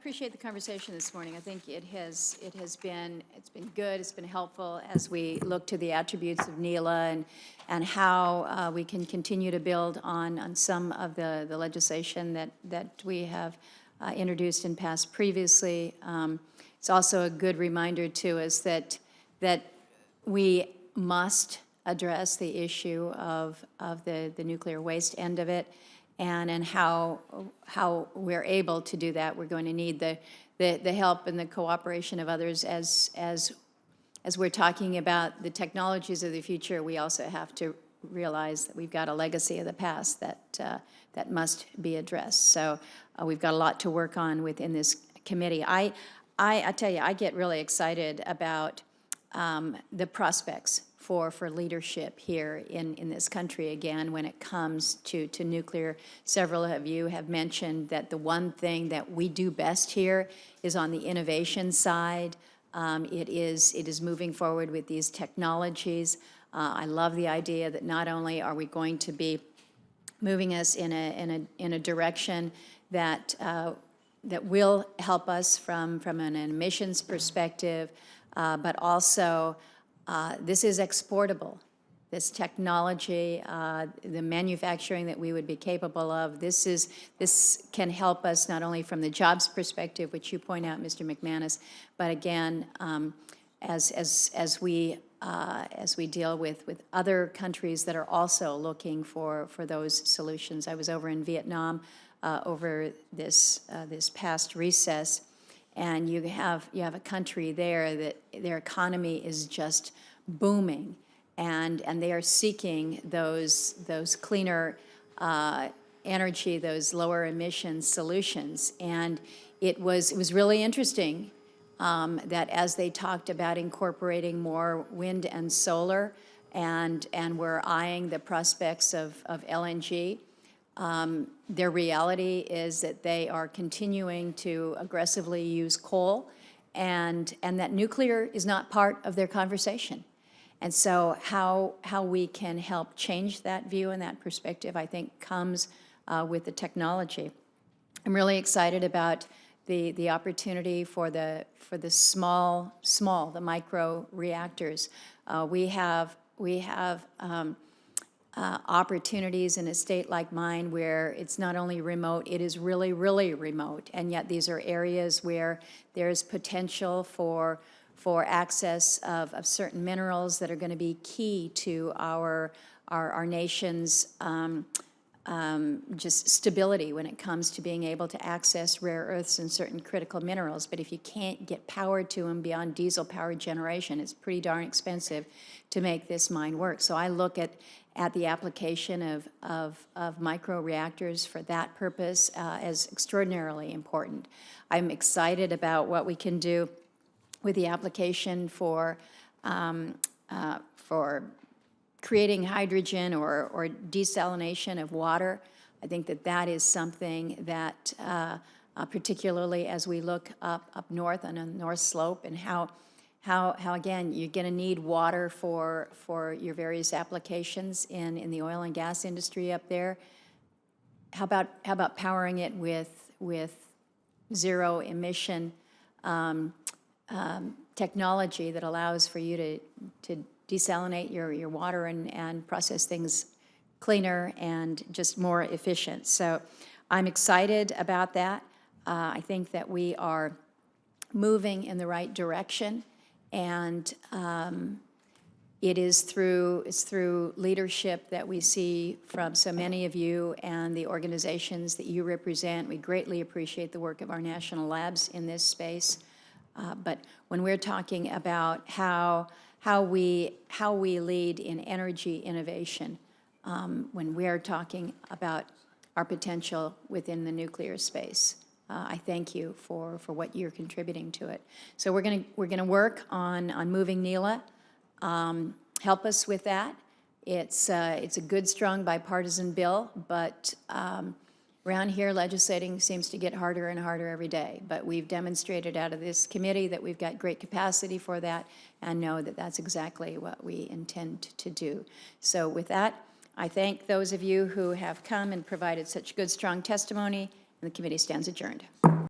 appreciate the conversation this morning. I think it's been good. It's been helpful as we look to the attributes of NELA and how we can continue to build on some of the legislation that we have introduced and passed previously. It's also a good reminder to us that we must address the issue of the nuclear waste end of it, and how we're able to do that. We're going to need the help and the cooperation of others as we're talking about the technologies of the future. We also have to realize that we've got a legacy of the past that must be addressed. So we've got a lot to work on within this committee. I tell you, I get really excited about the prospects for leadership here in this country again when it comes to nuclear. Several of you have mentioned that the one thing that we do best here is on the innovation side. It is moving forward with these technologies. I love the idea that not only are we going to be moving us in a direction that will help us from an emissions perspective, but also this is exportable. This technology, the manufacturing that we would be capable of, this can help us not only from the jobs perspective, which you point out, Mr. McManus, but again, as we deal with other countries that are also looking for those solutions. I was over in Vietnam over this past recess. And you have a country there that their economy is just booming, and they are seeking those cleaner energy, those lower emission solutions. And it was really interesting that as they talked about incorporating more wind and solar, and were eyeing the prospects of LNG. Their reality is that they are continuing to aggressively use coal, and that nuclear is not part of their conversation. And so how we can help change that view and that perspective, I think, comes with the technology. I'm really excited about the opportunity for the small, the micro reactors. We have opportunities in a state like mine where it's not only remote, it is really, really remote. And yet these are areas where there's potential for access of certain minerals that are going to be key to our nation's just stability when it comes to being able to access rare earths and certain critical minerals. But if you can't get power to them beyond diesel power generation, it's pretty darn expensive to make this mine work. So I look at the application of micro reactors for that purpose as extraordinarily important. I'm excited about what we can do with the application for creating hydrogen or desalination of water. I think that is something that, particularly as we look up north on a north slope, and how again you're going to need water for your various applications in the oil and gas industry up there. How about powering it with zero emission technology that allows for you to desalinate your water and process things cleaner and just more efficient. So I'm excited about that. I think that we are moving in the right direction, and it's through leadership that we see from so many of you and the organizations that you represent. We greatly appreciate the work of our national labs in this space. But when we're talking about how we lead in energy innovation, when we're talking about our potential within the nuclear space, I thank you for what you're contributing to it. So we're gonna work on moving NELA. Help us with that. It's a good, strong bipartisan bill, but around here, legislating seems to get harder and harder every day. But we've demonstrated out of this committee that we've got great capacity for that, and know that that's exactly what we intend to do. So with that, I thank those of you who have come and provided such good, strong testimony, and the committee stands adjourned.